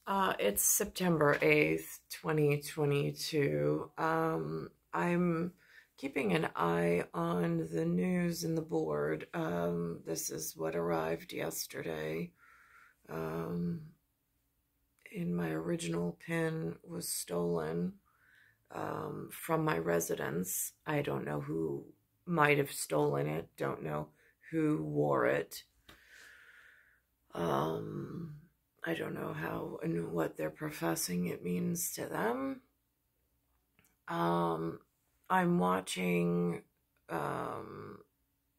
It's September 8th, 2022. I'm keeping an eye on the news and the board. This is what arrived yesterday. In my original pin was stolen from my residence. I don't know who might have stolen it. Don't know who wore it. I don't know how and what they're professing it means to them. I'm watching,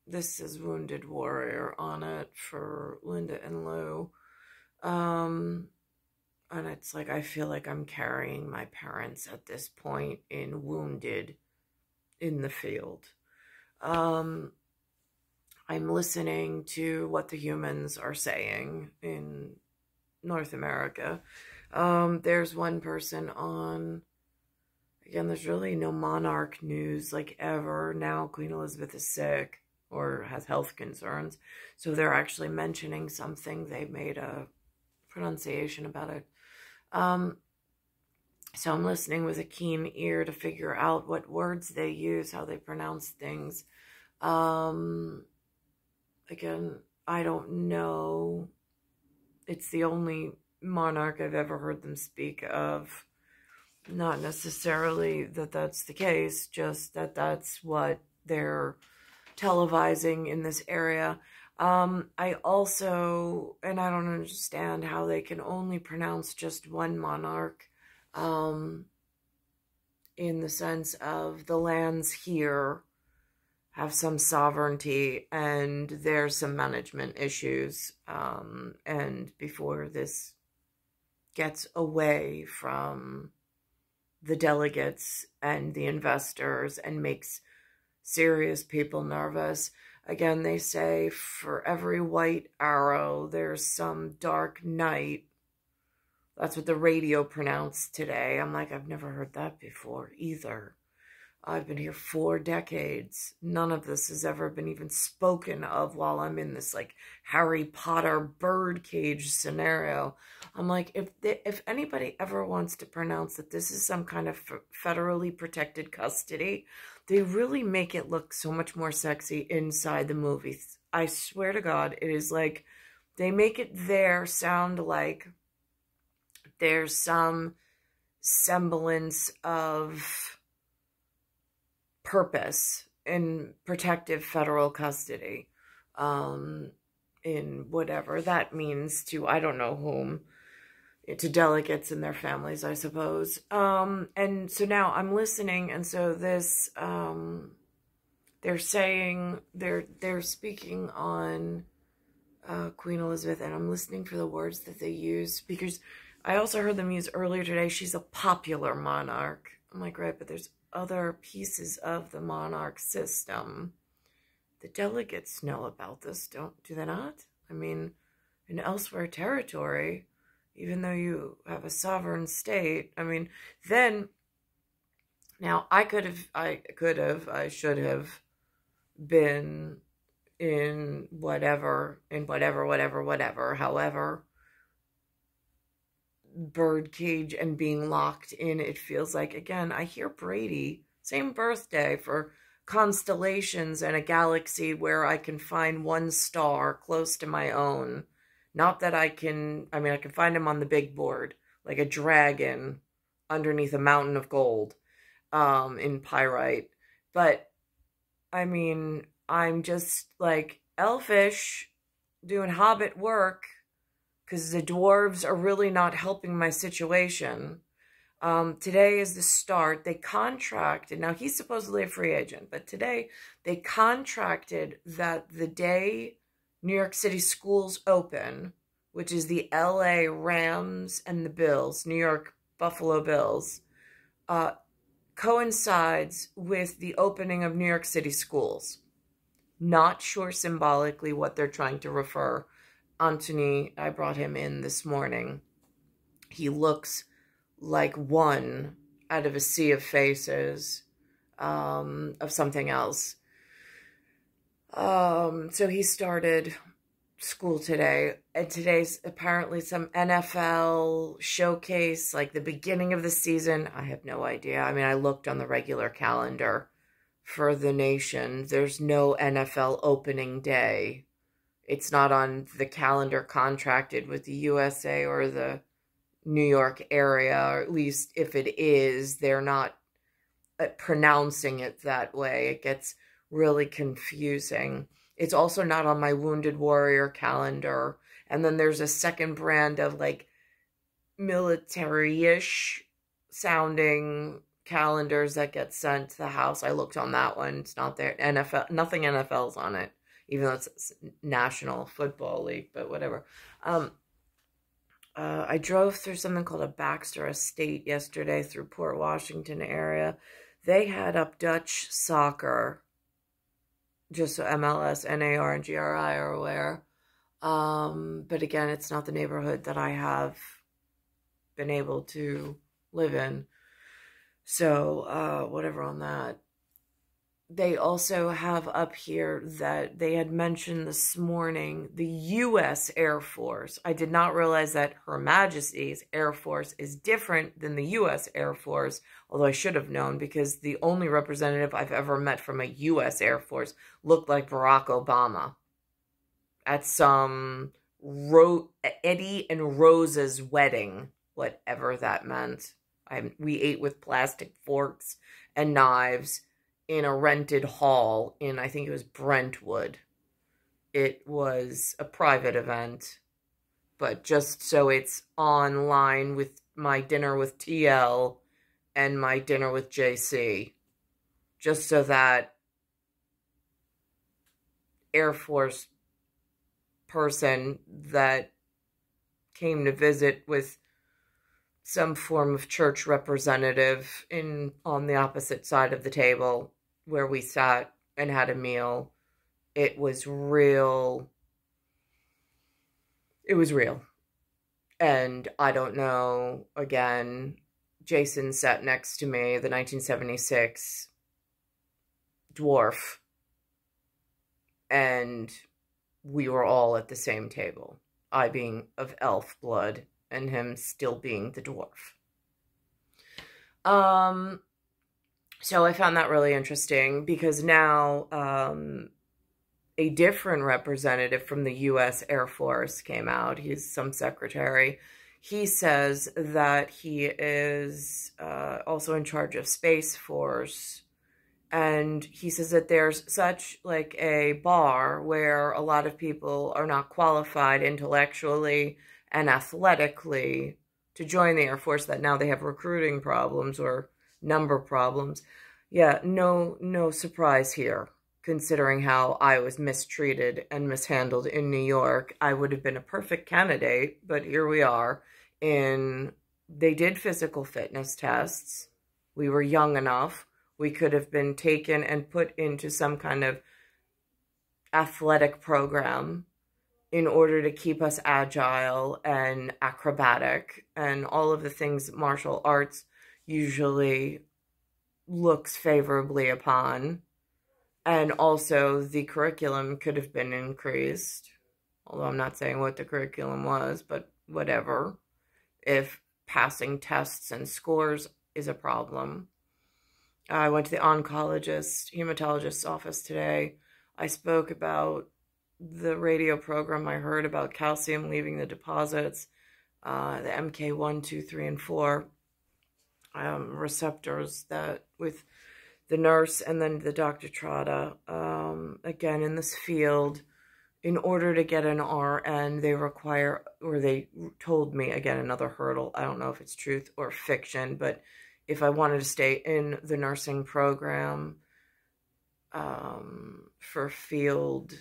this is Wounded Warrior on it for Linda and Lou. And it's like, I feel like I'm carrying my parents at this point in Wounded in the field. I'm listening to what the humans are saying in North America. There's one person on, again, there's really no monarch news like ever. Now Queen Elizabeth is sick or has health concerns. So they're actually mentioning something. They made a pronunciation about it. So I'm listening with a keen ear to figure out what words they use, how they pronounce things. Again, I don't know. It's the only monarch I've ever heard them speak of. Not necessarily that that's the case, just that that's what they're televising in this area. I also, and I don't understand how they can only pronounce just one monarch, in the sense of the lands here have some sovereignty and there's some management issues. And before this gets away from the delegates and the investors and makes serious people nervous. Again, they say for every white arrow, there's some dark night. That's what the radio pronounced today. I'm like, I've never heard that before either. I've been here 4 decades. None of this has ever been even spoken of while I'm in this like Harry Potter birdcage scenario. I'm like, if anybody ever wants to pronounce that this is some kind of federally protected custody, they really make it look so much more sexy inside the movies. I swear to God, it is like they make it there sound like there's some semblance of purpose in protective federal custody, in whatever that means to, I don't know whom, to delegates and their families, I suppose. And so now I'm listening, and so this, they're saying, they're speaking on Queen Elizabeth, and I'm listening for the words that they use, because I also heard them use earlier today, she's a popular monarch. I'm like, right, but there's other pieces of the monarch system. The delegates know about this, do they not? I mean, in elsewhere territory, even though you have a sovereign state, I mean, then, now I should have been in whatever, however, birdcage and being locked in, it feels like. Again, I hear Brady, same birthday, for constellations and a galaxy where I can find one star close to my own. Not that I can find him on the big board, like a dragon underneath a mountain of gold, in pyrite. But, I mean, I'm just, like, elfish, doing hobbit work, because the dwarves are really not helping my situation. Today is the start. They contracted, now he's supposedly a free agent, but today they contracted that the day New York City schools open, which is the LA Rams and the Bills, New York Buffalo Bills, coincides with the opening of New York City schools. Not sure symbolically what they're trying to refer. Anthony, I brought him in this morning. He looks like one out of a sea of faces, of something else. So he started school today, and today's apparently some NFL showcase, like the beginning of the season. I have no idea. I mean, I looked on the regular calendar for the nation. There's no NFL opening day. It's not on the calendar contracted with the USA or the New York area, or at least if it is, they're not pronouncing it that way. It gets really confusing. It's also not on my Wounded Warrior calendar. And then there's a second brand of like military-ish sounding calendars that get sent to the house. I looked on that one. It's not there. NFL, nothing NFL's on it, even though it's National Football League, but whatever. I drove through something called a Baxter Estate yesterday through Port Washington area. They had up Dutch soccer, just so MLS, NAR, and GRI are aware. But again, it's not the neighborhood that I have been able to live in. So, whatever on that. They also have up here that they had mentioned this morning, the U.S. Air Force. I did not realize that Her Majesty's Air Force is different than the U.S. Air Force, although I should have known because the only representative I've ever met from a U.S. Air Force looked like Barack Obama at some Eddie and Rose's wedding, whatever that meant. We ate with plastic forks and knives in a rented hall in, I think it was Brentwood. It was a private event, but just so it's online with my dinner with TL and my dinner with JC, just so that Air Force person that came to visit with some form of church representative on the opposite side of the table where we sat and had a meal. It was real. It was real. And I don't know, again, Jason sat next to me, the 1976 dwarf, and we were all at the same table. I being of elf blood and him still being the dwarf. So I found that really interesting because now a different representative from the U.S. Air Force came out. He's some secretary. He says that he is also in charge of Space Force. And he says that there's such like a bar where a lot of people are not qualified intellectually and athletically to join the Air Force, that now they have recruiting problems or number problems. Yeah, no surprise here, considering how I was mistreated and mishandled in New York. I would have been a perfect candidate, but here we are. They did physical fitness tests. We were young enough. We could have been taken and put into some kind of athletic program in order to keep us agile and acrobatic and all of the things martial arts usually looks favorably upon. And also the curriculum could have been increased, although I'm not saying what the curriculum was, but whatever. If passing tests and scores is a problem. I went to the oncologist, hematologist's office today. I spoke about the radio program I heard about calcium leaving the deposits, the MK1, 2, 3, and 4 receptors that with the nurse and then the Dr. Trotta. Again, in this field, in order to get an RN, they require, or they told me, again, another hurdle. I don't know if it's truth or fiction, but if I wanted to stay in the nursing program for field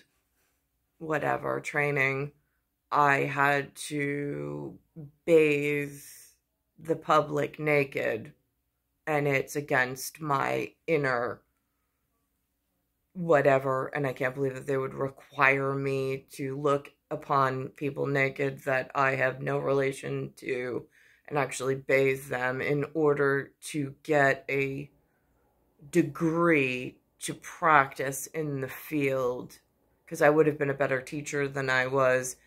whatever training, I had to bathe the public naked, and it's against my inner whatever, and I can't believe that they would require me to look upon people naked that I have no relation to and actually bathe them in order to get a degree to practice in the field because I would have been a better teacher than I was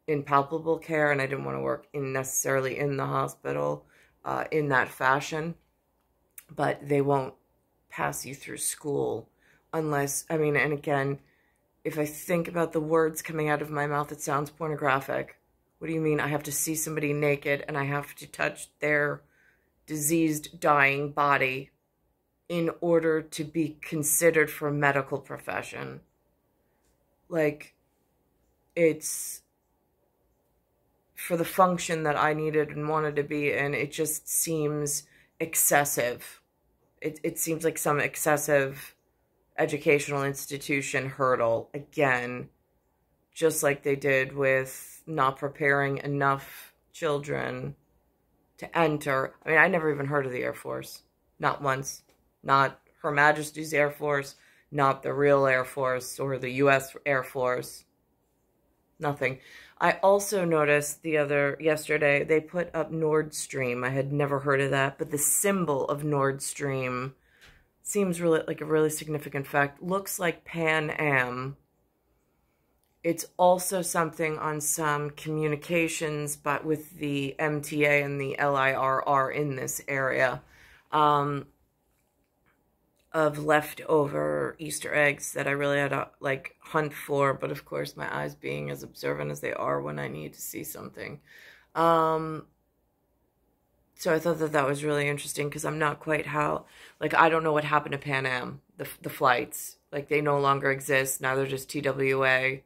in palpable care, and I didn't want to work necessarily in the hospital in that fashion. But they won't pass you through school unless, I mean, and again, if I think about the words coming out of my mouth, it sounds pornographic. What do you mean I have to see somebody naked and I have to touch their diseased, dying body in order to be considered for a medical profession? Like, it's for the function that I needed and wanted to be in, it just seems excessive. It seems like some excessive educational institution hurdle, again, just like they did with not preparing enough children to enter. I mean, I never even heard of the Air Force. Not once. Not Her Majesty's Air Force, not the real Air Force or the U.S. Air Force. Nothing. I also noticed yesterday, they put up Nord Stream. I had never heard of that, but the symbol of Nord Stream seems really like a really significant fact. Looks like Pan Am. It's also something on some communications, but with the MTA and the LIRR in this area, of leftover Easter eggs that I really had to, like, hunt for, but of course my eyes being as observant as they are when I need to see something. So I thought that was really interesting, because I'm not quite like, I don't know what happened to Pan Am, the flights. Like, they no longer exist. Now they're just TWA.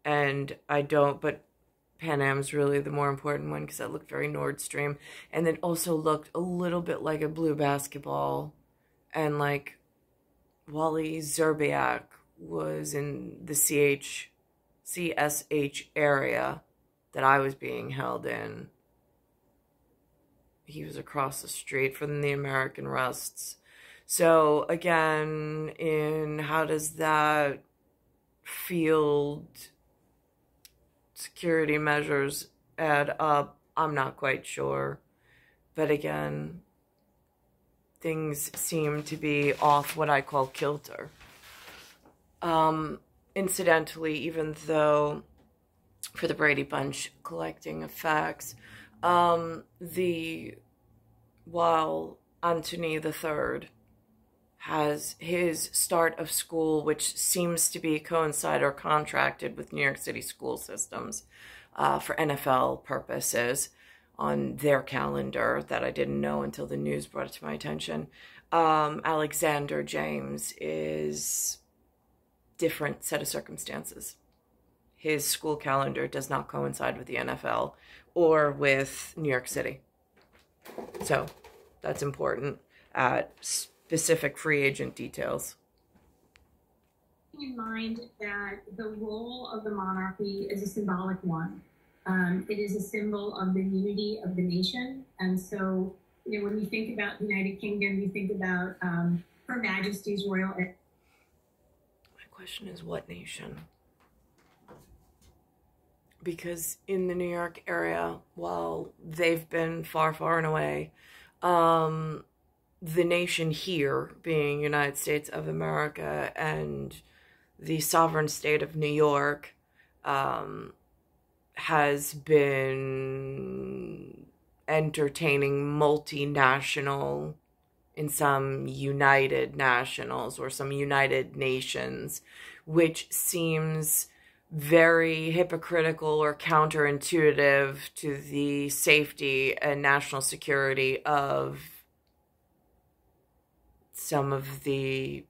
And but Pan Am's really the more important one, because that looked very Nord Stream. And it also looked a little bit like a blue basketball. And, like, Wally Zerbiak was in the CSH area that I was being held in. He was across the street from the American Rusts. So, again, how does that field security measures add up? I'm not quite sure. But again, things seem to be off what I call kilter. Incidentally, even though for the Brady Bunch collecting of facts, while Anthony III has his start of school, which seems to be coincide or contracted with New York City school systems for NFL purposes on their calendar, that I didn't know until the news brought it to my attention. Alexander James is different set of circumstances. His school calendar does not coincide with the NFL or with New York City. So that's important at specific free agent details. In mind that the role of the monarchy is a symbolic one. It is a symbol of the unity of the nation. And so, when you think about the United Kingdom, you think about Her Majesty's Royal... My question is, what nation? Because in the New York area, while they've been far, far and away, the nation here, being United States of America and the sovereign state of New York, has been entertaining multinational in some United Nationals or some United Nations, which seems very hypocritical or counterintuitive to the safety and national security of some of the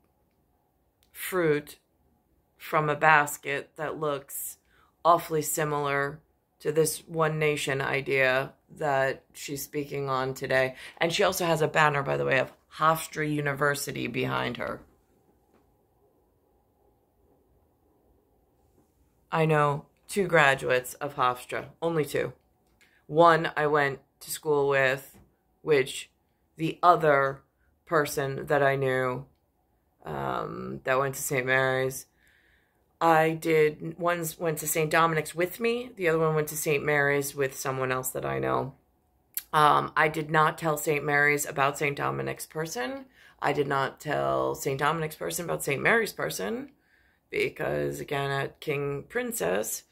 fruit from a basket that looks awfully similar to this one nation idea that she's speaking on today. And she also has a banner, by the way, of Hofstra University behind her. I know 2 graduates of Hofstra, only 2. One I went to school with, which the other person that I knew that went to St. Mary's, one went to St. Dominic's with me, the other one went to St. Mary's with someone else that I know. I did not tell St. Mary's about St. Dominic's person. I did not tell St. Dominic's person about St. Mary's person. because, again, at King Princess,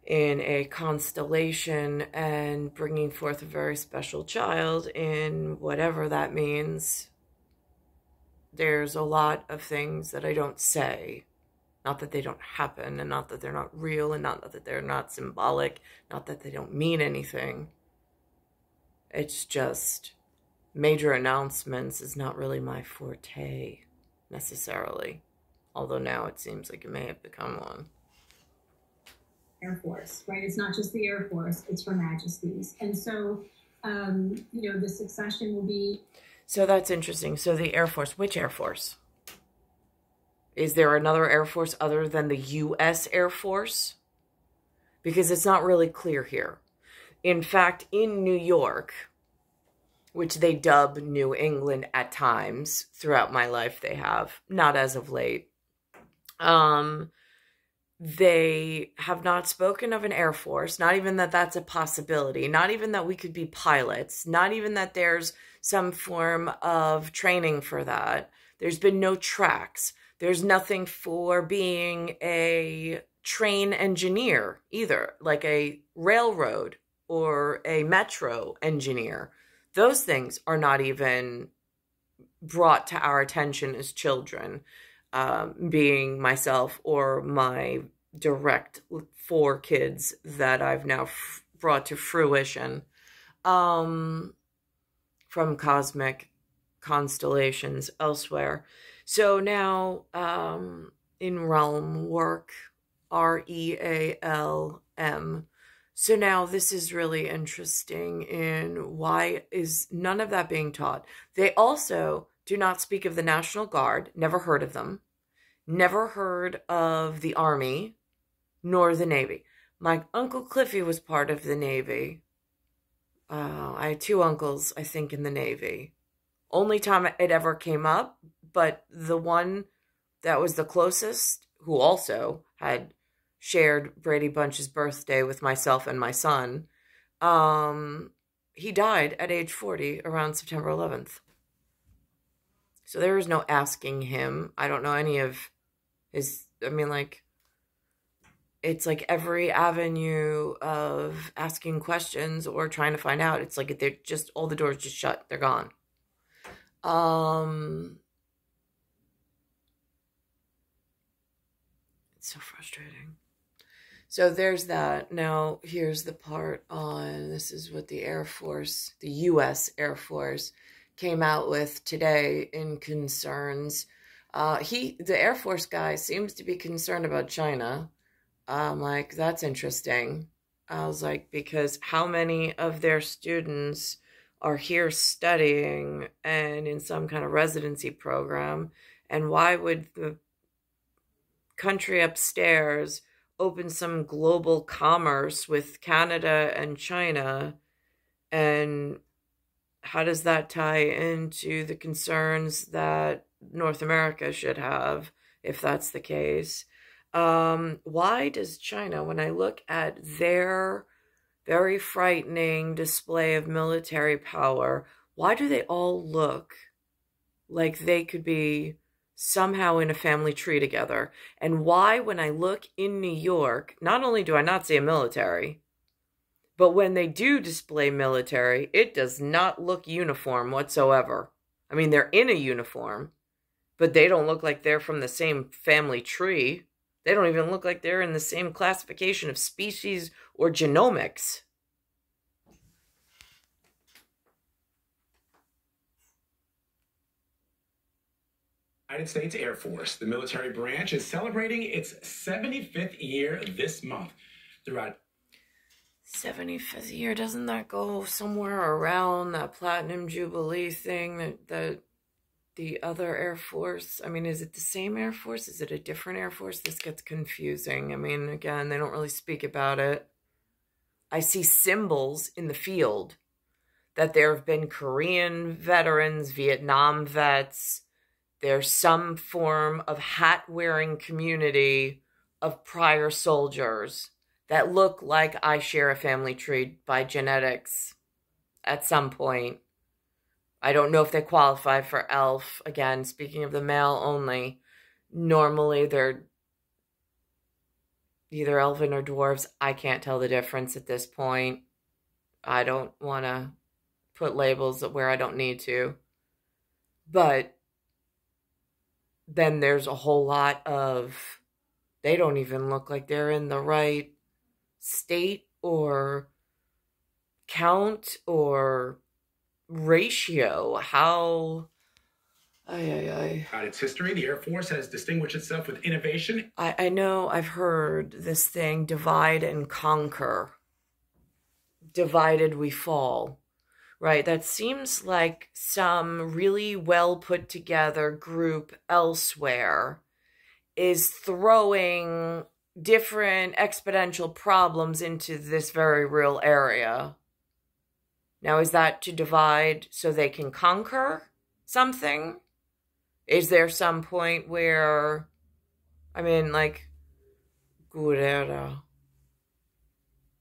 in a constellation and bringing forth a very special child in whatever that means, there's a lot of things that I don't say. Not that they don't happen, and not that they're not real, and not that they're not symbolic, not that they don't mean anything. It's just major announcements is not really my forte, necessarily. Although now it seems like it may have become one. Air Force, right? It's not just the Air Force, it's Her Majesty's. And so, the succession will be... So that's interesting. So the Air Force, which Air Force? Is there another Air Force other than the U.S. Air Force? Because it's not really clear here. In fact, in New York, which they dub New England at times, throughout my life they have, not as of late, they have not spoken of an Air Force, not even that that's a possibility, not even that we could be pilots, not even that there's some form of training for that. There's been no tracks. There's nothing for being a train engineer either, like a railroad or a metro engineer. Those things are not even brought to our attention as children, being myself or my direct 4 kids that I've now brought to fruition from cosmic constellations elsewhere. So now in realm work, REALM. So now this is really interesting in why is none of that being taught. They also do not speak of the National Guard, never heard of them, never heard of the Army, nor the Navy. My Uncle Cliffy was part of the Navy. I had 2 uncles, I think, in the Navy. Only time it ever came up, but the one that was the closest, who also had shared Brady Bunch's birthday with myself and my son, he died at age 40 around September 11th. So there was no asking him. I don't know any of his, it's like every avenue of asking questions or trying to find out. It's like they're just, all the doors just shut. They're gone. It's so frustrating. So there's that. Now, here's the part on, this is what the Air Force, the U.S. Air Force, came out with today in concerns. The Air Force guy seems to be concerned about China. I'm like, that's interesting. I was like, because how many of their students are here studying and in some kind of residency program? And why would the country upstairs open some global commerce with Canada and China? And how does that tie into the concerns that North America should have, if that's the case? Why does China, when I look at their very frightening display of military power, why do they all look like they could be somehow in a family tree together? And why, when I look in New York, not only do I not see a military, but when they do display military, it does not look uniform whatsoever. I mean, they're in a uniform, but they don't look like they're from the same family tree. They don't even look like they're in the same classification of species or genomics. United States Air Force, the military branch, is celebrating its 75th year this month. Throughout 75th year, doesn't that go somewhere around that Platinum Jubilee thing that the other Air Force? I mean, is it the same Air Force? Is it a different Air Force? This gets confusing. I mean, again, they don't really speak about it. I see symbols in the field that there have been Korean veterans, Vietnam vets. There's some form of hat-wearing community of prior soldiers that look like I share a family tree by genetics at some point. I don't know if they qualify for ELF. Again, speaking of the male only, normally they're either elven or dwarves. I can't tell the difference at this point. I don't want to put labels where I don't need to. But then there's a whole lot of, they don't even look like they're in the right state or count or ratio. How... Throughout its history, the Air Force has distinguished itself with innovation. I know I've heard this thing, divide and conquer. Divided we fall. Right? That seems like some really well put together group elsewhere is throwing different exponential problems into this very real area. Now, is that to divide so they can conquer something? Is there some point where, I mean, like, Guerrero,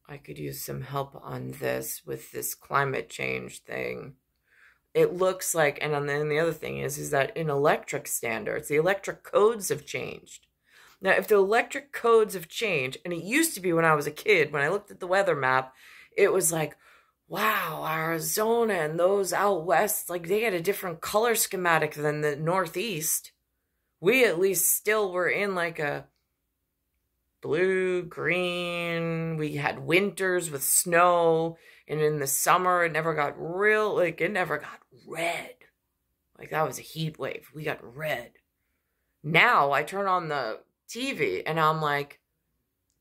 I could use some help on this with this climate change thing. It looks like, and then the other thing is that in electric standards, the electric codes have changed. Now, if the electric codes have changed, and it used to be when I was a kid, when I looked at the weather map, it was like, wow, Arizona and those out west, like they had a different color schematic than the Northeast. We at least still were in like a blue, green. We had winters with snow, and in the summer it never got real, like it never got red. Like that was a heat wave. We got red. Now I turn on the TV and I'm like,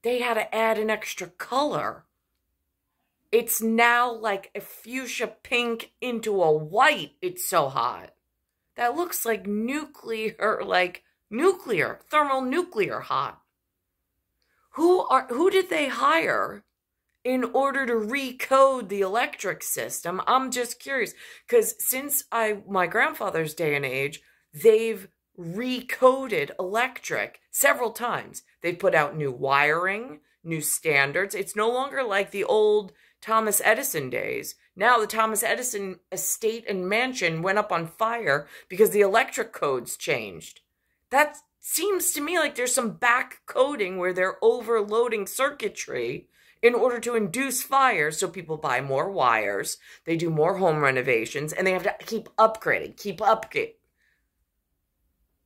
they had to add an extra color. It's now like a fuchsia pink into a white. It's so hot. That looks like thermonuclear hot. Who did they hire in order to recode the electric system? I'm just curious, because since my grandfather's day and age, they've recoded electric several times. They've put out new wiring, new standards. It's no longer like the old Thomas Edison days. Now the Thomas Edison estate and mansion went up on fire because the electric codes changed. That seems to me like there's some back coding where they're overloading circuitry in order to induce fires, so people buy more wires, they do more home renovations, and they have to keep upgrading.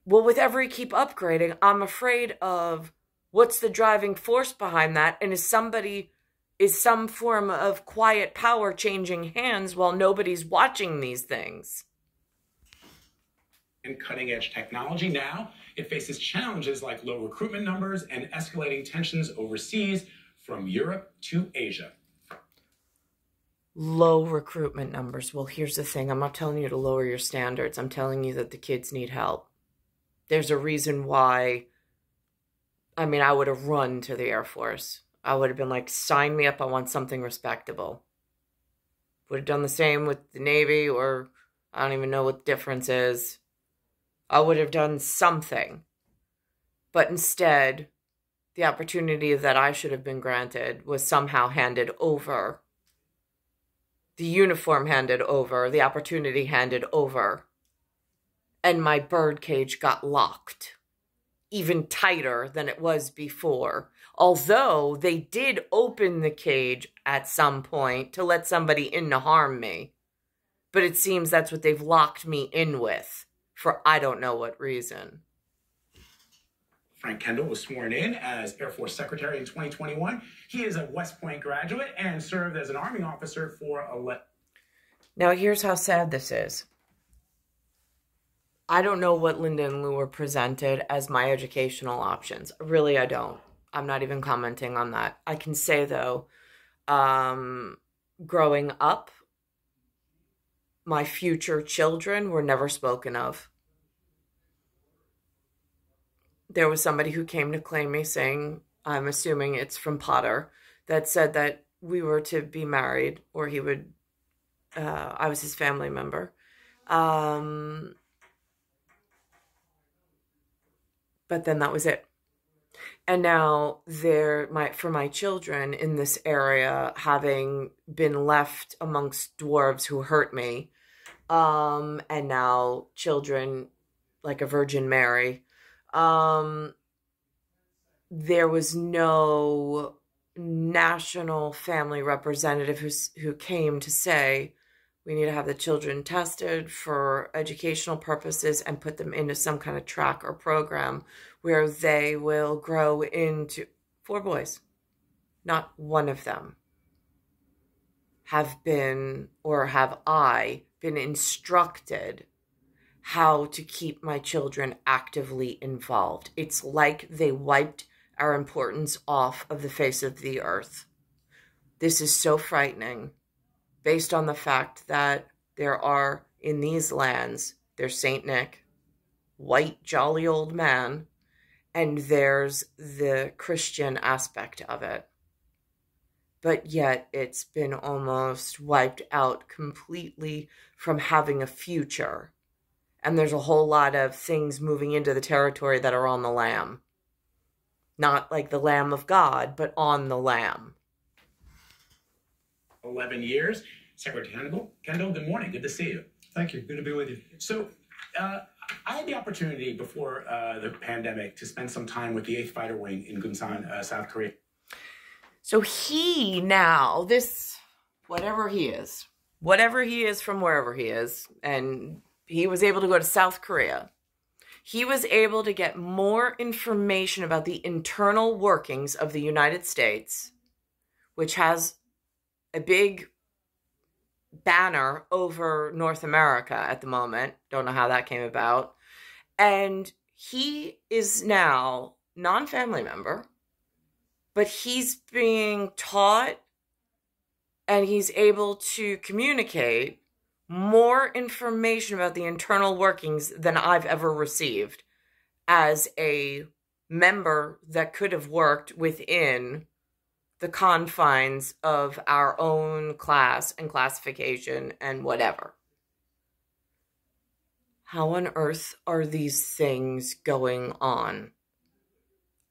Well, with every keep upgrading, I'm afraid of what's the driving force behind that, and is some form of quiet power changing hands while nobody's watching these things. And cutting-edge technology now, it faces challenges like low recruitment numbers and escalating tensions overseas from Europe to Asia. Low recruitment numbers. Well, here's the thing. I'm not telling you to lower your standards. I'm telling you that the kids need help. There's a reason why, I would have run to the Air Force. I would have been like, sign me up, I want something respectable. Would have done the same with the Navy, or I don't even know what the difference is. I would have done something. But instead, the opportunity that I should have been granted was somehow handed over. The uniform handed over, the opportunity handed over. And my birdcage got locked. Even tighter than it was before. Although they did open the cage at some point to let somebody in to harm me. But it seems that's what they've locked me in with, for I don't know what reason. Frank Kendall was sworn in as Air Force Secretary in 2021. He is a West Point graduate and served as an Army officer for Now here's how sad this is. I don't know what Linda and Lou were presented as my educational options. Really, I don't. I'm not even commenting on that. I can say, though, growing up, my future children were never spoken of. There was somebody who came to claim me saying, I'm assuming it's from Potter, that said that we were to be married, or he would, I was his family member. But then that was it. And now for my children in this area, having been left amongst dwarves who hurt me, and now children like a Virgin Mary, there was no national family representative who came to say, we need to have the children tested for educational purposes and put them into some kind of track or program where they will grow into 4 boys. Not one of them have been, or have I been instructed how to keep my children actively involved. It's like they wiped our importance off of the face of the earth. This is so frightening, based on the fact that there are, in these lands, there's Saint Nick, white, jolly old man, and there's the Christian aspect of it. But yet it's been almost wiped out completely from having a future. And there's a whole lot of things moving into the territory that are on the lamb. Not like the Lamb of God, but on the lamb. 11 years. Secretary Kendall, good morning. Good to see you. Thank you. Good to be with you. So I had the opportunity before the pandemic to spend some time with the 8th Fighter Wing in Gunsan, South Korea. So he now, this, whatever he is from wherever he is, and he was able to go to South Korea. He was able to get more information about the internal workings of the United States, which has a big banner over North America at the moment. Don't know how that came about. And he is now non-family member, but he's being taught and he's able to communicate more information about the internal workings than I've ever received as a member that could have worked within the confines of our own class and classification and whatever. How on earth are these things going on?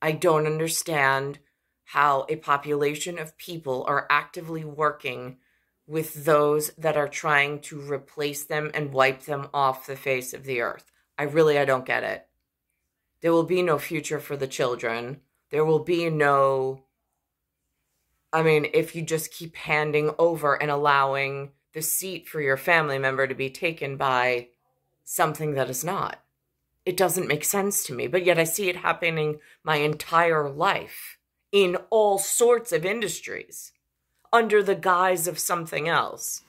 I don't understand how a population of people are actively working with those that are trying to replace them and wipe them off the face of the earth. I don't get it. There will be no future for the children. There will be no, if you just keep handing over and allowing the seat for your family member to be taken by something that is not. It doesn't make sense to me, but yet I see it happening my entire life in all sorts of industries, under the guise of something else.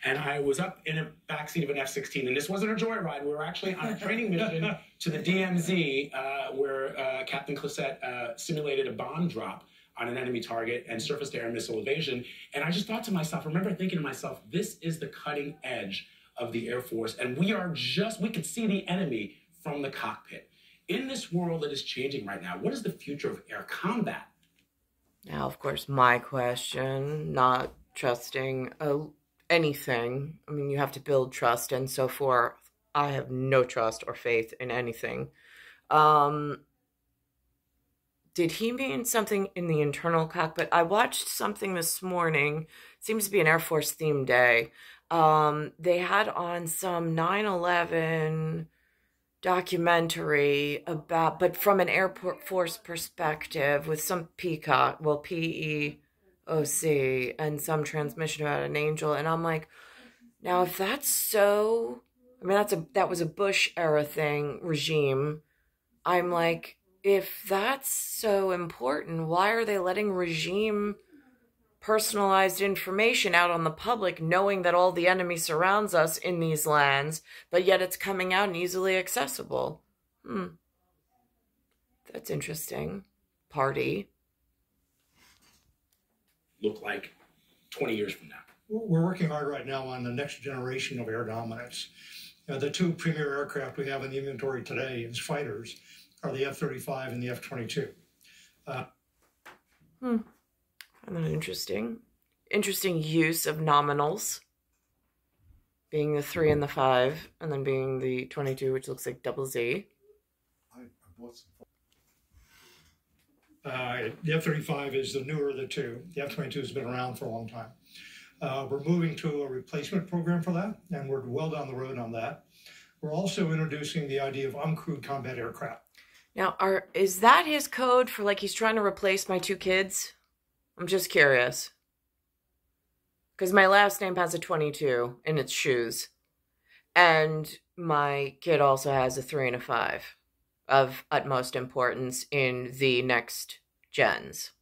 And I was up in a backseat of an F-16, and this wasn't a joyride. We were actually on a training mission to the DMZ, where Captain Clisette simulated a bomb drop on an enemy target and surface-to-air missile evasion. And I just thought to myself, I remember thinking to myself, this is the cutting edge of the Air Force, and we could see the enemy from the cockpit. In this world that is changing right now, what is the future of air combat? Now, of course, my question, not trusting anything. You have to build trust and so forth. I have no trust or faith in anything. Did he mean something in the internal cockpit? I watched something this morning. It seems to be an Air Force themed day. They had on some 9/11 documentary about, but from an Air Force perspective, with some PECOC, PEOC, and some transmission about an angel. And I'm like, now if that's so, that was a Bush era regime. I'm like, if that's so important, why are they letting regime personalized information out on the public, knowing that all the enemy surrounds us in these lands, but yet it's coming out and easily accessible? That's interesting. Party. Look like 20 years from now? We're working hard right now on the next generation of air dominance. The 2 premier aircraft we have in the inventory today as fighters are the F-35 and the F-22. An interesting use of nominals, being the 3 and the 5, and then being the 22, which looks like double Z. The F-35 is the newer of the 2. The F-22 has been around for a long time. We're moving to a replacement program for that, and we're well down the road on that. We're also introducing the idea of uncrewed combat aircraft. Now, is that his code for, like, he's trying to replace my 2 kids? I'm just curious. Because my last name has a 22 in its shoes. And my kid also has a 3 and a 5 of utmost importance in the next gens.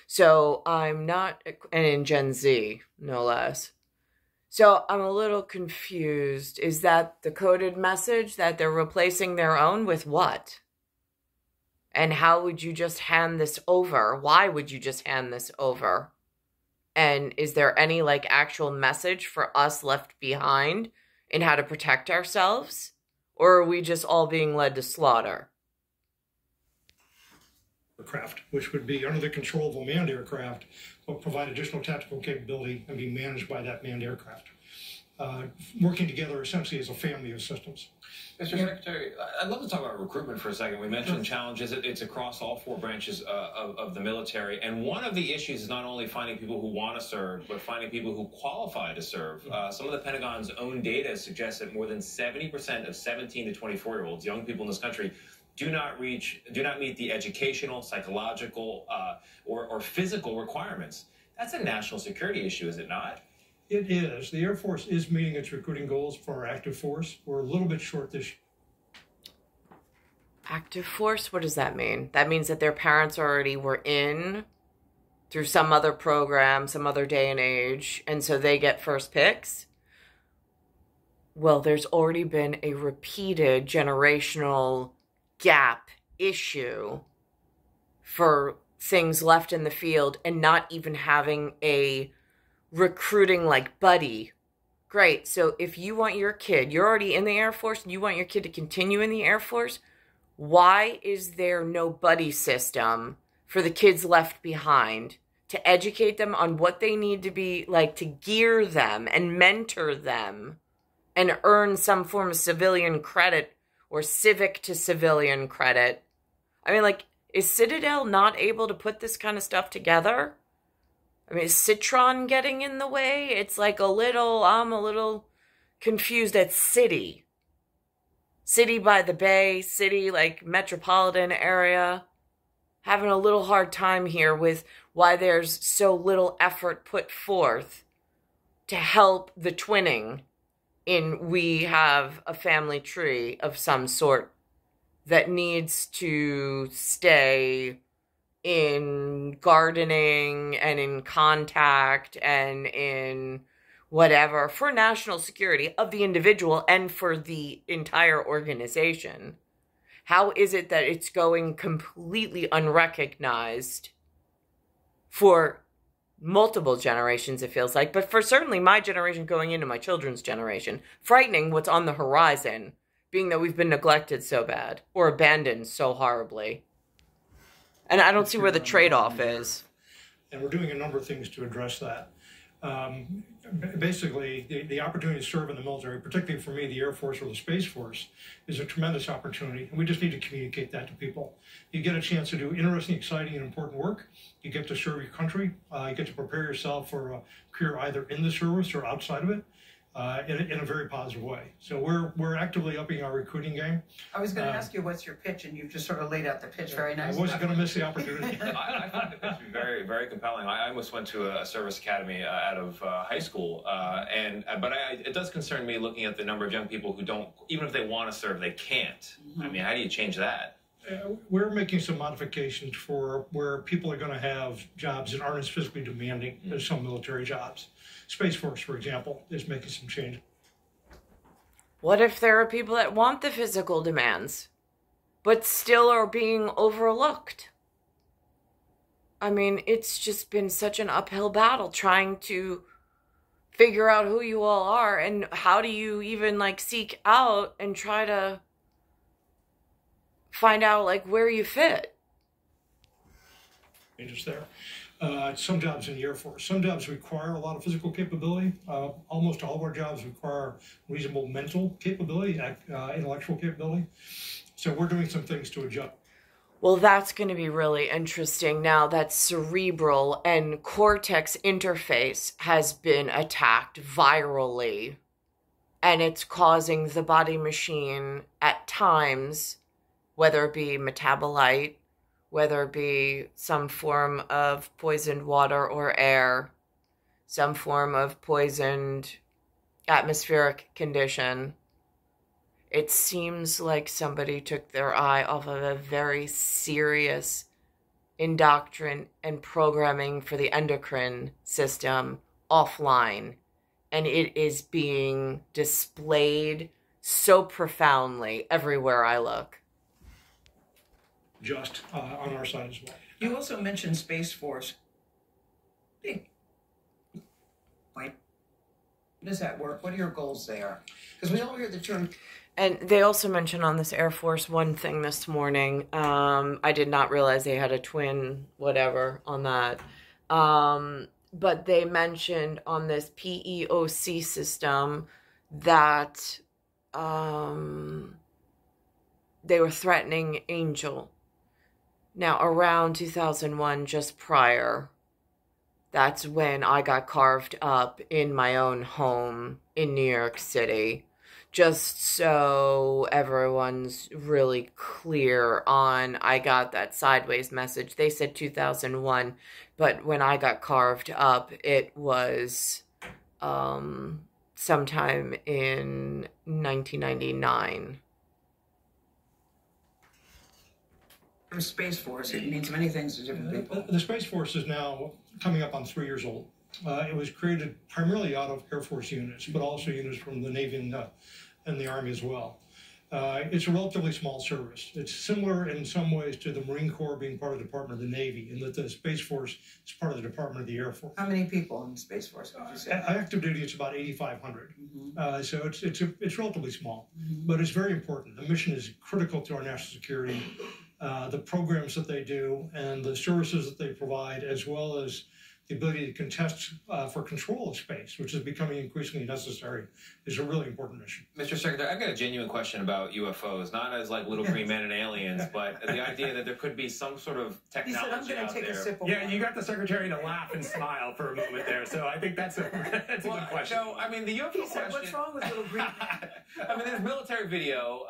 So I'm not, and in Gen Z, no less. So I'm a little confused. Is that the coded message that they're replacing their own with what? And how would you just hand this over? Why would you just hand this over? And is there any, like, actual message for us left behind in how to protect ourselves? Or are we just all being led to slaughter? Aircraft, which would be under the control of a manned aircraft, but provide additional tactical capability and be managed by that manned aircraft. Working together essentially as a family of systems. Mr. Secretary, I'd love to talk about recruitment for a second. We mentioned challenges. It's across all 4 branches of the military. And one of the issues is not only finding people who want to serve, but finding people who qualify to serve. Some of the Pentagon's own data suggests that more than 70% of 17 to 24-year-olds, young people in this country, do not meet the educational, psychological, or physical requirements. That's a national security issue, is it not? It is. The Air Force is meeting its recruiting goals for our active force. We're a little bit short this year. Active force? What does that mean? That means that their parents already were in through some other program, some other day and age, and so they get first picks? Well, there's already been a repeated generational gap issue for things left in the field and not even having a recruiting like buddy. Great. So if you want your kid, you're already in the Air Force and you want your kid to continue in the Air Force, why is there no buddy system for the kids left behind to educate them on what they need to be like, to gear them and mentor them and earn some form of civilian credit or civic to civilian credit? I mean, like, is Citadel not able to put this kind of stuff together? I mean, is Citron getting in the way? It's like I'm a little confused at City. City by the Bay, City, like, metropolitan area. Having a little hard time here with why there's so little effort put forth to help the twinning we have a family tree of some sort that needs to stay in gardening and in contact and in whatever for national security of the individual and for the entire organization. How is it that it's going completely unrecognized for multiple generations, it feels like, but for certainly my generation going into my children's generation? Frightening what's on the horizon, being that we've been neglected so bad or abandoned so horribly. And I don't see where the trade-off is. And we're doing a number of things to address that. Basically, the opportunity to serve in the military, particularly for me, the Air Force or the Space Force, is a tremendous opportunity, and we just need to communicate that to people. You get a chance to do interesting, exciting, and important work. You get to serve your country. You get to prepare yourself for a career either in the service or outside of it. In a very positive way. So we're actively upping our recruiting game. I was going to ask you what's your pitch, and you've just sort of laid out the pitch very nicely. I wasn't going to miss the opportunity. I find the pitch very, very compelling. I almost went to a service academy out of high school, but it does concern me looking at the number of young people who don't, even if they want to serve, they can't. Mm-hmm. I mean, how do you change that? We're making some modifications for where people are going to have jobs that aren't as physically demanding as some military jobs. Space Force, for example, is making some changes. What if there are people that want the physical demands, but still are being overlooked? I mean, it's just been such an uphill battle trying to figure out who you all are and how do you even, like, seek out and try to find out, like, where you fit. Changes there. Some jobs in the Air Force. Some jobs require a lot of physical capability. Almost all of our jobs require reasonable mental capability, intellectual capability. So we're doing some things to adjust. Well, that's going to be really interesting now that cerebral and cortex interface has been attacked virally, and it's causing the body machine at times whether it be metabolite, whether it be some form of poisoned water or air, some form of poisoned atmospheric condition. It seems like somebody took their eye off of a very serious indoctrination and programming for the endocrine system offline. And it is being displayed so profoundly everywhere I look. Just on our side as well. You also mentioned Space Force. Hey, how does that work? What are your goals there? Because we all hear the term. And they also mentioned on this Air Force One thing this morning. I did not realize they had a twin whatever on that. But they mentioned on this PEOC system that they were threatening Angel. Now, around 2001, just prior, that's when I got carved up in my own home in New York City. Just so everyone's really clear on, I got that sideways message. They said 2001, but when I got carved up, it was sometime in 1999. Space Force, it means many things to different people. The Space Force is now coming up on 3 years old. It was created primarily out of Air Force units, but also units from the Navy and the Army as well. It's a relatively small service. It's similar in some ways to the Marine Corps being part of the Department of the Navy, in that the Space Force is part of the Department of the Air Force. How many people in the Space Force would you say? Active duty, it's about 8,500. So it's relatively small, but it's very important. The mission is critical to our national security. The programs that they do and the services that they provide, as well as the ability to contest for control of space, which is becoming increasingly necessary, is a really important mission. Mr. Secretary, I've got a genuine question about UFOs, not as like little green men and aliens, but the idea that there could be some sort of technology He said, I'm going to take a sip of Yeah, you got the Secretary to laugh and smile for a moment there, so I think that's a good question. So, I mean, the UFO He said, question... what's wrong with little green men? I mean, there's military video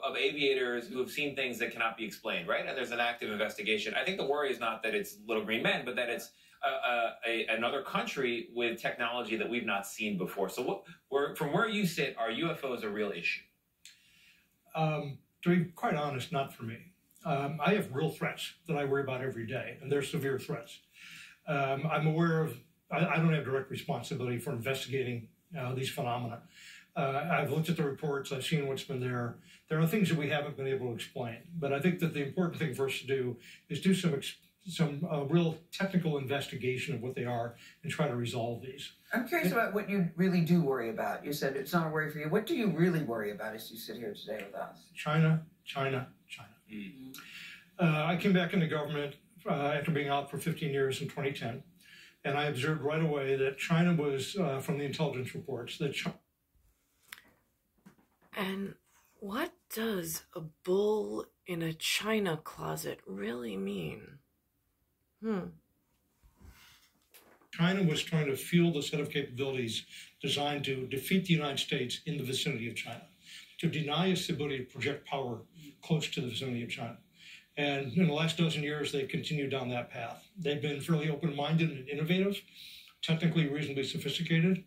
of aviators who have seen things that cannot be explained, right? And there's an active investigation. I think the worry is not that it's little green men, but that it's another country with technology that we've not seen before. So from where you sit, are UFOs a real issue? To be quite honest, not for me. I have real threats that I worry about every day, and they're severe threats. I'm aware of, I don't have direct responsibility for investigating these phenomena. I've looked at the reports, I've seen what's been there. There are things that we haven't been able to explain, but I think that the important thing for us to do is do some real technical investigation of what they are and try to resolve these. I'm curious about what you really do worry about. You said it's not a worry for you. What do you really worry about as you sit here today with us? China. I came back into government after being out for 15 years in 2010, and I observed right away that China was, from the intelligence reports, that China... And what does a bull in a china closet really mean? China was trying to field a set of capabilities designed to defeat the United States in the vicinity of China, to deny its ability to project power close to the vicinity of China. And in the last dozen years, they've continued down that path. They've been fairly open-minded and innovative, technically reasonably sophisticated.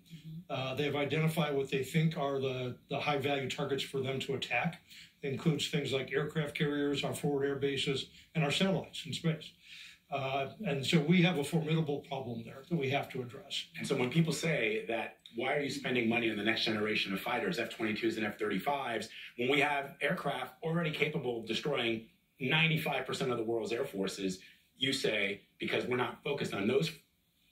They've identified what they think are the high-value targets for them to attack. It includes things like aircraft carriers, our forward air bases, and our satellites in space. And so we have a formidable problem there that we have to address. And so when people say that, why are you spending money on the next generation of fighters, F-22s and F-35s, when we have aircraft already capable of destroying 95% of the world's air forces, you say, because we're not focused on those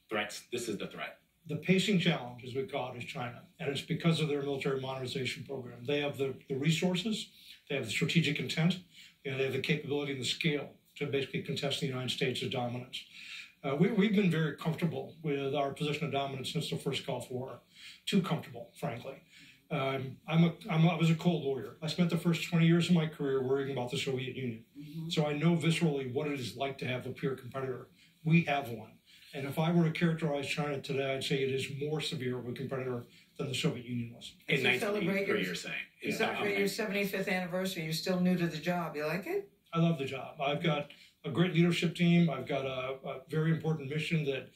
threats, this is the threat. The pacing challenge, as we call it, is China, and it's because of their military modernization program. They have the resources, they have the strategic intent, they have the capability and the scale to basically contest the United States' dominance. We've been very comfortable with our position of dominance since the first Gulf War. Too comfortable, frankly. I was a Cold Warrior. I spent the first 20 years of my career worrying about the Soviet Union. So I know viscerally what it is like to have a peer competitor. We have one. And if I were to characterize China today, I'd say it is more severe of a competitor than the Soviet Union was. In So 1983, you're saying. You celebrate your 75th anniversary. You're still new to the job. You like it? I love the job. I've got a great leadership team. I've got a very important mission that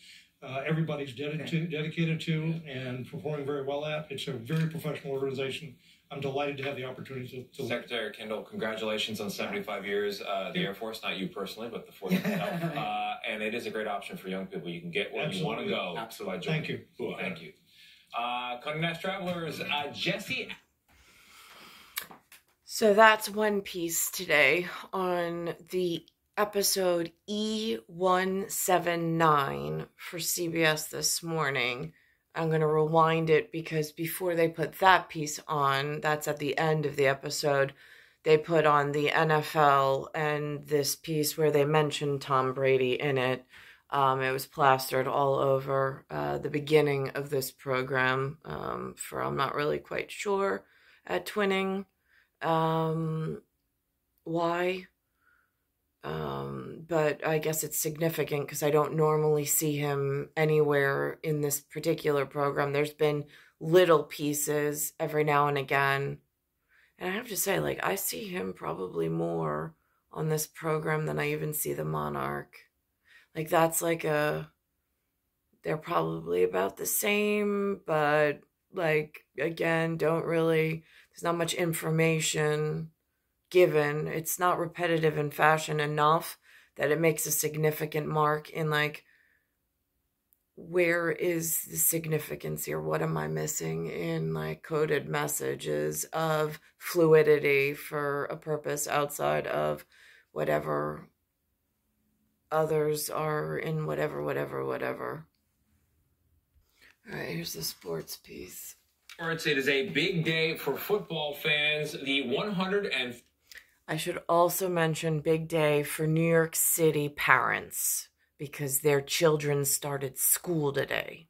everybody's dedicated to and performing very well at. It's a very professional organization. I'm delighted to have the opportunity to Secretary Kendall, congratulations on 75 years. The Air Force, not you personally, but the Force itself. And it is a great option for young people. You can get where you want to go. Absolutely. Thank you. Cool. Thank you. Conde Nast Travelers, Jesse. So that's One Piece today on the episode E179 for CBS this morning. I'm going to rewind it because before they put that piece on, that's at the end of the episode, they put on the NFL and this piece where they mentioned Tom Brady in it. It was plastered all over the beginning of this program for I'm not really quite sure at Twinning why. But I guess it's significant because I don't normally see him anywhere in this particular program. There's been little pieces every now and again. And I have to say, like, I see him probably more on this program than I even see the Monarch. Like, that's like they're probably about the same, but, like, again, there's not much information given. It's not repetitive in fashion enough that it makes a significant mark in, like, where is the significance here? What am I missing in, like, coded messages of fluidity for a purpose outside of whatever others are in whatever. All right, here's the sports piece. It is a big day for football fans. I should also mention big day for New York City parents because their children started school today.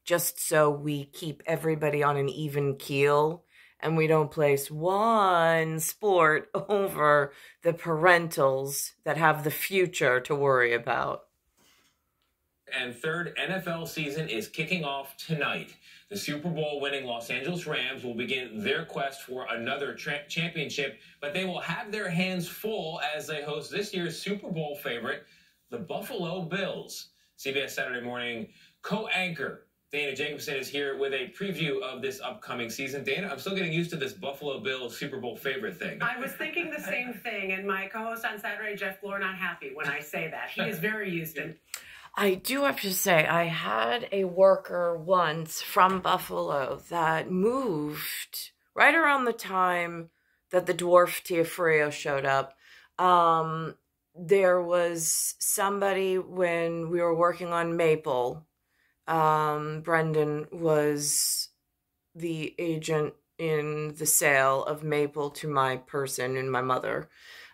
Just so we keep everybody on an even keel and we don't place one sport over the parentals that have the future to worry about. And third NFL season is kicking off tonight. The Super Bowl winning Los Angeles Rams will begin their quest for another championship, but they will have their hands full as they host this year's Super Bowl favorite, the Buffalo Bills. CBS Saturday Morning co-anchor Dana Jacobson is here with a preview of this upcoming season. Dana, I'm still getting used to this Buffalo Bills Super Bowl favorite thing. I was thinking the same thing, and my co-host on Saturday, Jeff Bloor, not happy when I say that. He is very used to. I do have to say, I had a worker once from Buffalo that moved right around the time that the dwarf Tiafrio showed up. There was somebody when we were working on Maple. Brendan was the agent in the sale of Maple to my person and my mother.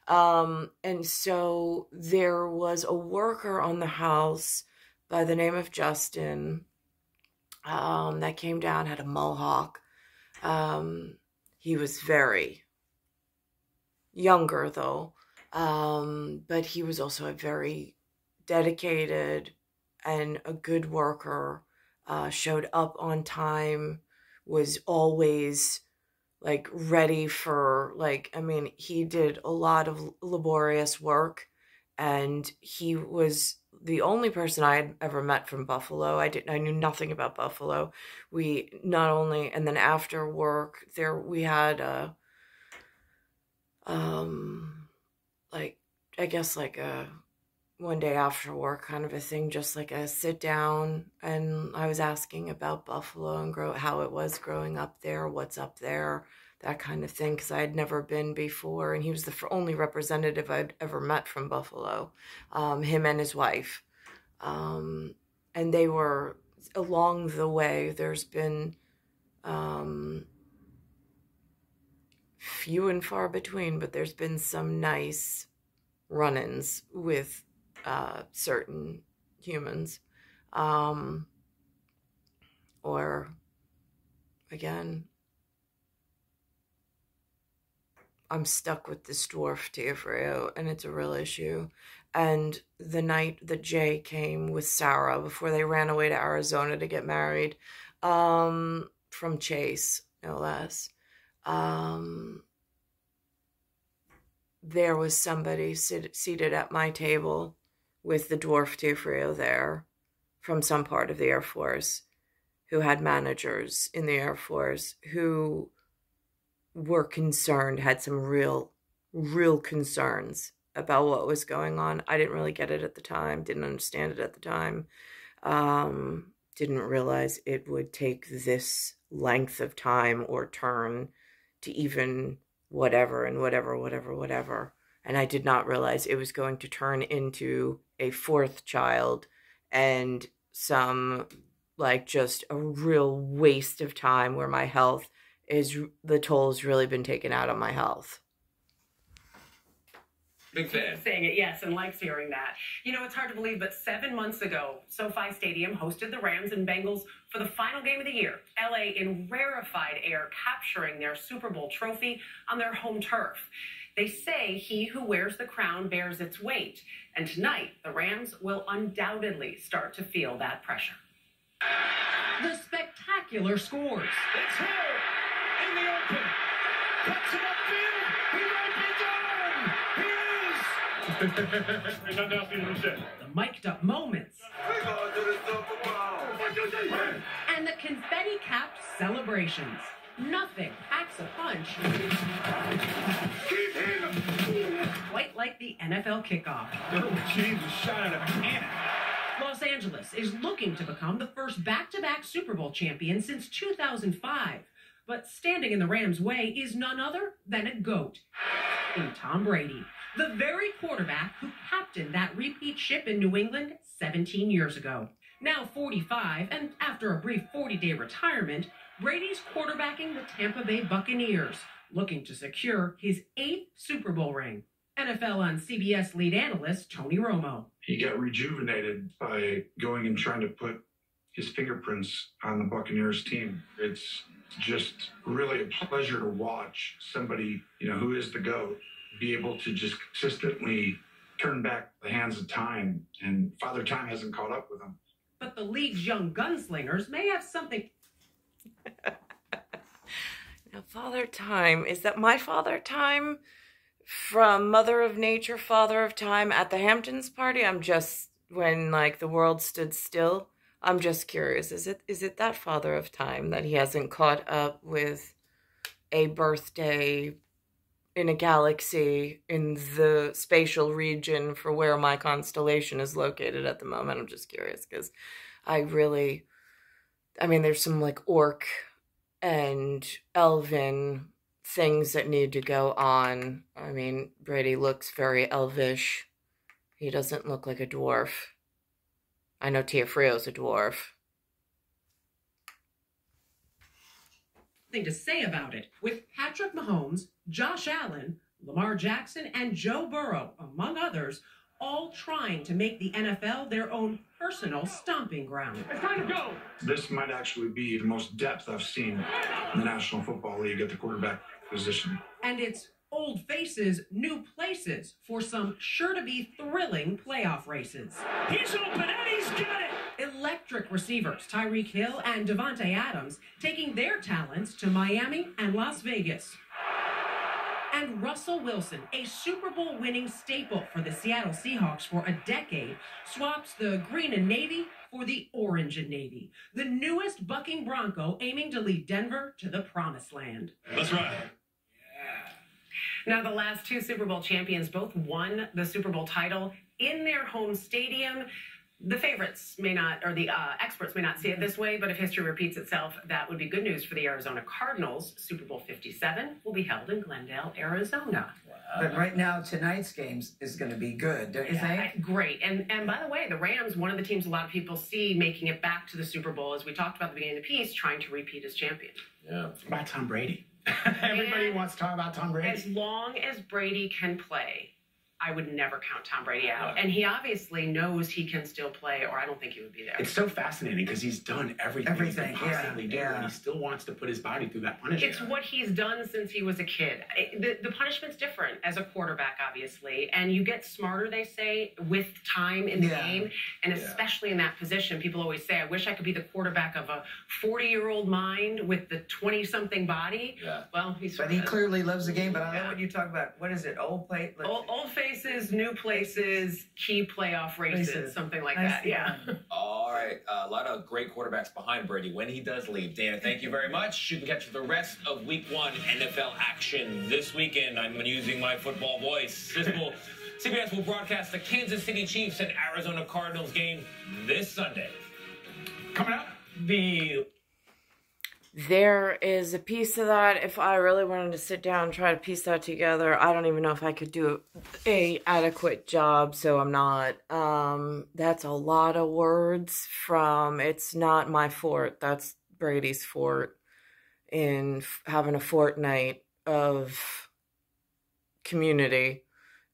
And so there was a worker on the house by the name of Justin, that came down, had a mohawk. He was very younger though. But he was also a very dedicated and a good worker, showed up on time, was always like ready for, like, I mean, he did a lot of laborious work and he was the only person I had ever met from Buffalo. I knew nothing about Buffalo. We not only, and then after work there, we had like, I guess like a one day after work kind of a thing, just like a sit down, and I was asking about Buffalo and how it was growing up there, what's up there, that kind of thing, because I had never been before, and he was the only representative I'd ever met from Buffalo, him and his wife, and they were, along the way, there's been few and far between, but there's been some nice run-ins with certain humans, or again, I'm stuck with this dwarf Tiafrio, and it's a real issue. And the night that Jay came with Sarah before they ran away to Arizona to get married, from Chase, no less, there was somebody seated at my table with the dwarf Tufrio there from some part of the Air Force who had managers in the Air Force who were concerned, had some real concerns about what was going on. I didn't really get it at the time, didn't understand it at the time, didn't realize it would take this length of time or turn to even whatever. And I did not realize it was going to turn into a fourth child and some, like, just a real waste of time where my health is, the toll's really been taken out on my health. Big fan. Saying it, yes, and likes hearing that. You know, it's hard to believe, but 7 months ago, SoFi Stadium hosted the Rams and Bengals for the final game of the year. LA in rarefied air, capturing their Super Bowl trophy on their home turf. They say he who wears the crown bears its weight. And tonight, the Rams will undoubtedly start to feel that pressure. The spectacular scores. It's here in the open. Cuts it upfield. He might be gone. He is. The mic'd up moments. And the confetti-capped celebrations. Nothing packs a punch quite like the NFL kickoff. Oh, Jesus, shot out of a cannon. Los Angeles is looking to become the first back-to-back Super Bowl champion since 2005. But standing in the Rams' way is none other than a GOAT in Tom Brady, the very quarterback who captained that repeat ship in New England 17 years ago. Now 45, and after a brief 40-day retirement, Brady's quarterbacking the Tampa Bay Buccaneers, looking to secure his 8th Super Bowl ring. NFL on CBS lead analyst Tony Romo. He got rejuvenated by going and trying to put his fingerprints on the Buccaneers team. It's just really a pleasure to watch somebody, who is the GOAT, be able to just consistently turn back the hands of time, and Father Time hasn't caught up with him. But the league's young gunslingers may have something. Now, Father Time, is that my Father Time from Mother of Nature, Father of Time at the Hamptons party? I'm just, when the world stood still, I'm just curious. Is it that Father of Time that he hasn't caught up with a birthday in a galaxy in the spatial region for where my constellation is located at the moment? I'm just curious because there's some orc and elven things that need to go on. Brady looks very elvish. He doesn't look like a dwarf. I know Tiafrio's a dwarf. Thing to say about it, with Patrick Mahomes, Josh Allen, Lamar Jackson, and Joe Burrow, among others, all trying to make the NFL their own personal stomping ground. It's time to go. This might actually be the most depth I've seen in the National Football League at the quarterback position. And it's old faces, new places for some sure-to-be thrilling playoff races. He's open and he's got it. Electric receivers Tyreek Hill and Devontae Adams taking their talents to Miami and Las Vegas. And Russell Wilson, a Super Bowl winning staple for the Seattle Seahawks for a decade, swaps the green and navy for the orange and navy. The newest bucking Bronco aiming to lead Denver to the promised land. That's right. Now, the last 2 Super Bowl champions both won the Super Bowl title in their home stadium. The favorites may not, or the experts may not see it this way, but if history repeats itself, that would be good news for the Arizona Cardinals. Super Bowl 57 will be held in Glendale, Arizona. But right now, tonight's games is going to be good, don't you think? Great. And by the way, the Rams, one of the teams a lot of people see making it back to the Super Bowl, as we talked about at the beginning of the piece, trying to repeat as champion. Yeah. About Tom Brady. Everybody wants to talk about Tom Brady. As long as Brady can play, I would never count Tom Brady out. And he obviously knows he can still play, or I don't think he would be there. It's so fascinating because he's done everything he can possibly do, and he still wants to put his body through that punishment. It's what he's done since he was a kid. The punishment's different as a quarterback, obviously, and you get smarter, they say, with time in the game, and especially in that position. People always say, I wish I could be the quarterback of a 40-year-old mind with the 20-something body. Well, but he clearly loves the game. But I know what you talk about. What is it? Old faces, new places, key playoff races, something like that. Yeah. All right. A lot of great quarterbacks behind Brady when he does leave. Dana, thank you very much. You can catch the rest of Week 1 NFL action this weekend. I'm using my football voice. CBS will broadcast the Kansas City Chiefs and Arizona Cardinals game this Sunday. Coming up, There is a piece of that. If I really wanted to sit down and try to piece that together, I don't even know if I could do a adequate job, so I'm not. That's a lot of words from, it's not my fort, that's Brady's fort, in having a fortnight of community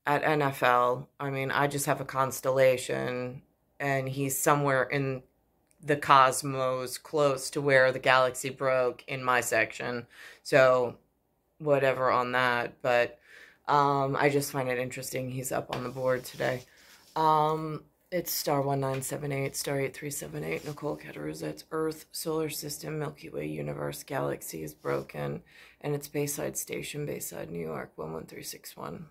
at NFL. I mean, I just have a constellation, and he's somewhere in the cosmos close to where the galaxy broke in my section, so whatever on that. But I just find it interesting he's up on the board today. It's star 1978, star 8378, Nicole, Cattaruzza. It's Earth, solar system, Milky Way, universe, galaxy is broken, and it's Bayside Station, Bayside, New York, 11361.